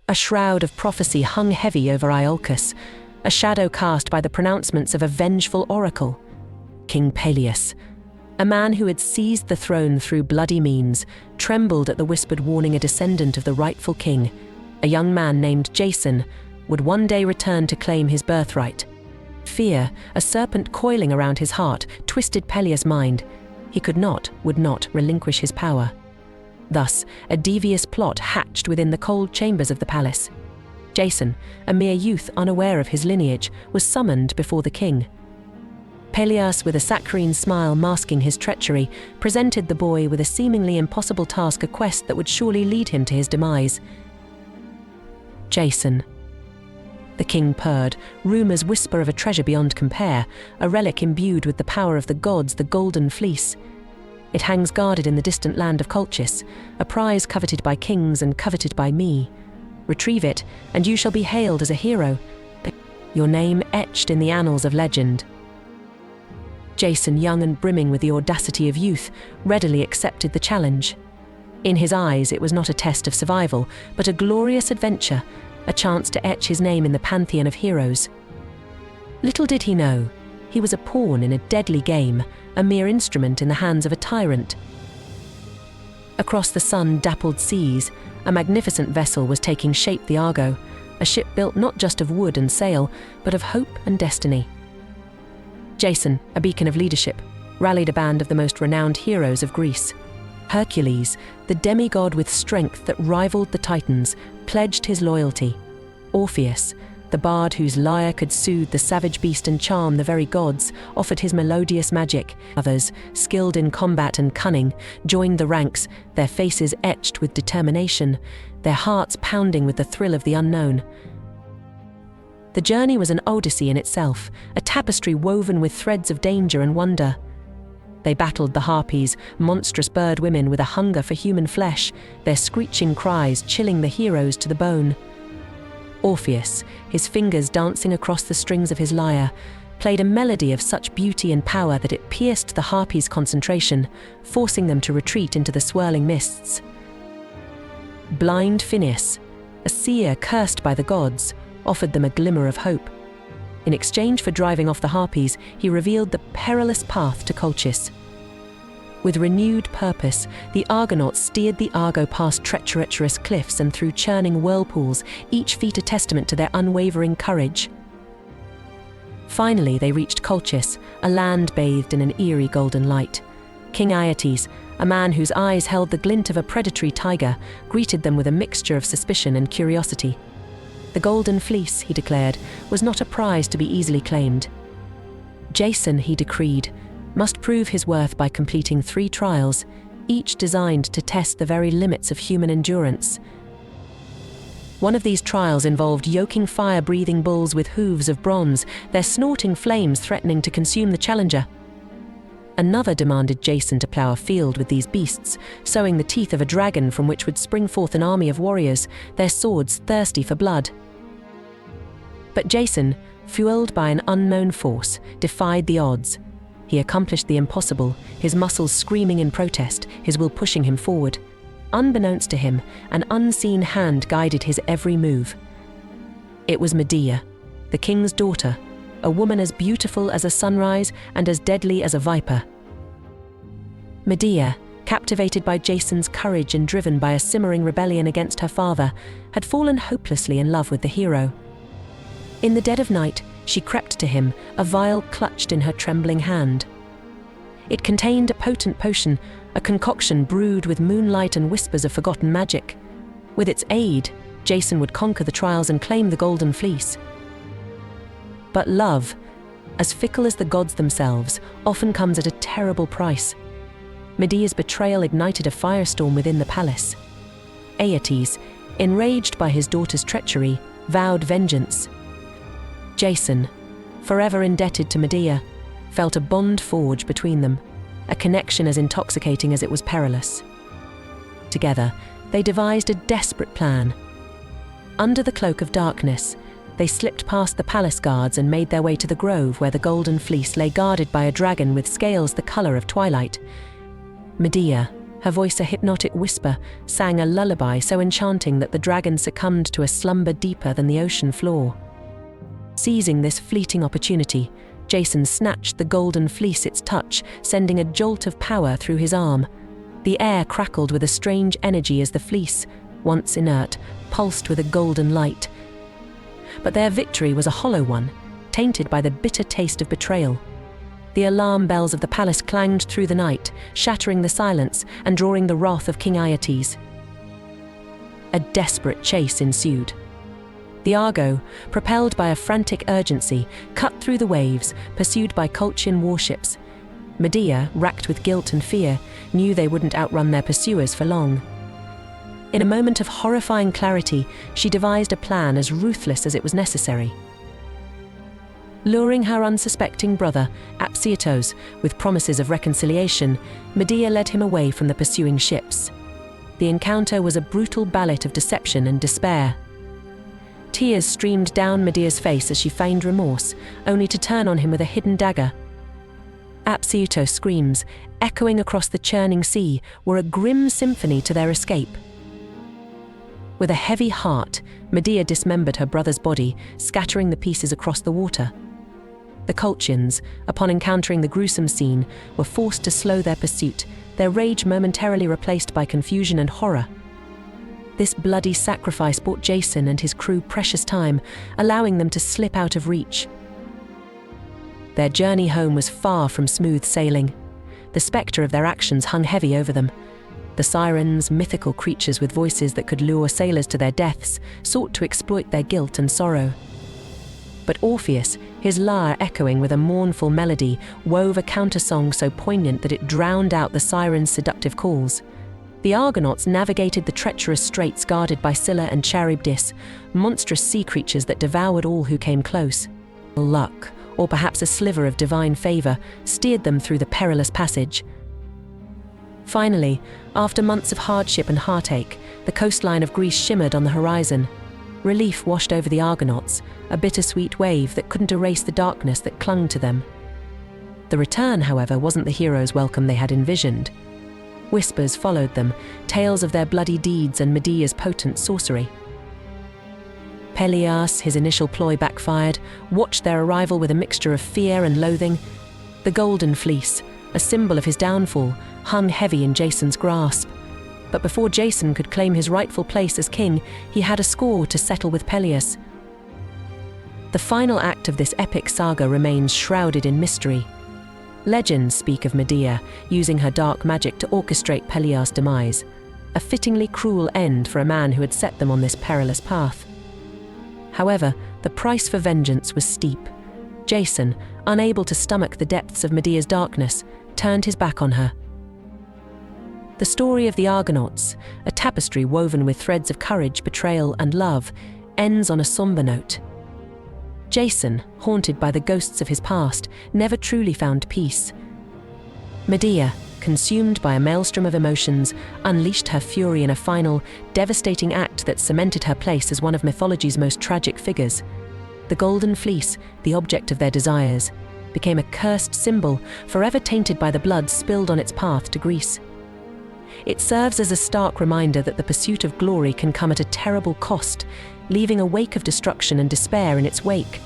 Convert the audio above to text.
A shroud of prophecy hung heavy over Iolcus, a shadow cast by the pronouncements of a vengeful oracle. King Peleus, a man who had seized the throne through bloody means, trembled at the whispered warning a descendant of the rightful king, a young man named Jason, would one day return to claim his birthright. Fear, a serpent coiling around his heart, twisted Peleus' mind. He would not relinquish his power. Thus, a devious plot hatched within the cold chambers of the palace. Jason, a mere youth unaware of his lineage, was summoned before the king. Peleus, with a saccharine smile masking his treachery, presented the boy with a seemingly impossible task, a quest that would surely lead him to his demise. Jason. The king purred. Rumors whisper of a treasure beyond compare, a relic imbued with the power of the gods, the Golden Fleece. It hangs guarded in the distant land of Colchis, a prize coveted by kings and coveted by me. Retrieve it, and you shall be hailed as a hero, your name etched in the annals of legend. Jason, young and brimming with the audacity of youth, readily accepted the challenge. In his eyes, it was not a test of survival, but a glorious adventure, a chance to etch his name in the pantheon of heroes. Little did he know, he was a pawn in a deadly game, a mere instrument in the hands of a tyrant. Across the sun-dappled seas, a magnificent vessel was taking shape, the Argo, a ship built not just of wood and sail, but of hope and destiny. Jason, a beacon of leadership, rallied a band of the most renowned heroes of Greece. Hercules, the demigod with strength that rivaled the Titans, pledged his loyalty. Orpheus, the bard whose lyre could soothe the savage beast and charm the very gods, offered his melodious magic. Others, skilled in combat and cunning, joined the ranks, their faces etched with determination, their hearts pounding with the thrill of the unknown. The journey was an odyssey in itself, a tapestry woven with threads of danger and wonder. They battled the harpies, monstrous bird women with a hunger for human flesh, their screeching cries chilling the heroes to the bone. Orpheus, his fingers dancing across the strings of his lyre, played a melody of such beauty and power that it pierced the harpies' concentration, forcing them to retreat into the swirling mists. Blind Phineus, a seer cursed by the gods, offered them a glimmer of hope. In exchange for driving off the harpies, he revealed the perilous path to Colchis. With renewed purpose, the Argonauts steered the Argo past treacherous cliffs and through churning whirlpools, each feat a testament to their unwavering courage. Finally, they reached Colchis, a land bathed in an eerie golden light. King Aeetes, a man whose eyes held the glint of a predatory tiger, greeted them with a mixture of suspicion and curiosity. The Golden Fleece, he declared, was not a prize to be easily claimed. Jason, he decreed, must prove his worth by completing 3 trials, each designed to test the very limits of human endurance. One of these trials involved yoking fire-breathing bulls with hooves of bronze, their snorting flames threatening to consume the challenger. Another demanded Jason to plough a field with these beasts, sowing the teeth of a dragon from which would spring forth an army of warriors, their swords thirsty for blood. But Jason, fueled by an unknown force, defied the odds. He accomplished the impossible, his muscles screaming in protest, his will pushing him forward. Unbeknownst to him, an unseen hand guided his every move. It was Medea, the king's daughter, a woman as beautiful as a sunrise and as deadly as a viper. Medea, captivated by Jason's courage and driven by a simmering rebellion against her father, had fallen hopelessly in love with the hero. In the dead of night, she crept to him, a vial clutched in her trembling hand. It contained a potent potion, a concoction brewed with moonlight and whispers of forgotten magic. With its aid, Jason would conquer the trials and claim the Golden Fleece. But love, as fickle as the gods themselves, often comes at a terrible price. Medea's betrayal ignited a firestorm within the palace. Aeetes, enraged by his daughter's treachery, vowed vengeance. Jason, forever indebted to Medea, felt a bond forge between them, a connection as intoxicating as it was perilous. Together, they devised a desperate plan. Under the cloak of darkness, they slipped past the palace guards and made their way to the grove where the Golden Fleece lay guarded by a dragon with scales the color of twilight. Medea, Her voice, a hypnotic whisper, sang a lullaby so enchanting that the dragon succumbed to a slumber deeper than the ocean floor. Seizing this fleeting opportunity, Jason snatched the golden fleece its touch, sending a jolt of power through his arm. The air crackled with a strange energy as the fleece, once inert, pulsed with a golden light. But their victory was a hollow one, tainted by the bitter taste of betrayal. The alarm bells of the palace clanged through the night, shattering the silence and drawing the wrath of King Aeetes. A desperate chase ensued. The Argo, propelled by a frantic urgency, cut through the waves, pursued by Colchian warships. Medea, racked with guilt and fear, knew they wouldn't outrun their pursuers for long. In a moment of horrifying clarity, she devised a plan as ruthless as it was necessary. Luring her unsuspecting brother, Apsietos, with promises of reconciliation, Medea led him away from the pursuing ships. The encounter was a brutal ballet of deception and despair. Tears streamed down Medea's face as she feigned remorse, only to turn on him with a hidden dagger. Apsietos' screams, echoing across the churning sea, were a grim symphony to their escape. With a heavy heart, Medea dismembered her brother's body, scattering the pieces across the water. The Colchians, upon encountering the gruesome scene, were forced to slow their pursuit, their rage momentarily replaced by confusion and horror. This bloody sacrifice bought Jason and his crew precious time, allowing them to slip out of reach. Their journey home was far from smooth sailing. The spectre of their actions hung heavy over them. The sirens, mythical creatures with voices that could lure sailors to their deaths, sought to exploit their guilt and sorrow. But Orpheus, his lyre echoing with a mournful melody, wove a countersong so poignant that it drowned out the sirens' seductive calls. The Argonauts navigated the treacherous straits guarded by Scylla and Charybdis, monstrous sea creatures that devoured all who came close. Luck, or perhaps a sliver of divine favor, steered them through the perilous passage. Finally, after months of hardship and heartache, the coastline of Greece shimmered on the horizon. Relief washed over the Argonauts, a bittersweet wave that couldn't erase the darkness that clung to them. The return, however, wasn't the hero's welcome they had envisioned. Whispers followed them, tales of their bloody deeds and Medea's potent sorcery. Perilous, his initial ploy backfired, watched their arrival with a mixture of fear and loathing. The Golden Fleece, a symbol of his downfall, hung heavy in Jason's grasp. But before Jason could claim his rightful place as king, he had a score to settle with Perilous. The final act of this epic saga remains shrouded in mystery. Legends speak of Medea using her dark magic to orchestrate Perilous' demise, a fittingly cruel end for a man who had set them on this perilous path. However, the price for vengeance was steep. Jason, unable to stomach the depths of Medea's darkness, turned his back on her. The story of the Argonauts, a tapestry woven with threads of courage, betrayal, and love, ends on a somber note. Jason, haunted by the ghosts of his past, never truly found peace. Medea, consumed by a maelstrom of emotions, unleashed her fury in a final, devastating act that cemented her place as one of mythology's most tragic figures. The Golden Fleece, the object of their desires, became a cursed symbol, forever tainted by the blood spilled on its path to Greece. It serves as a stark reminder that the pursuit of glory can come at a terrible cost, leaving a wake of destruction and despair in its wake.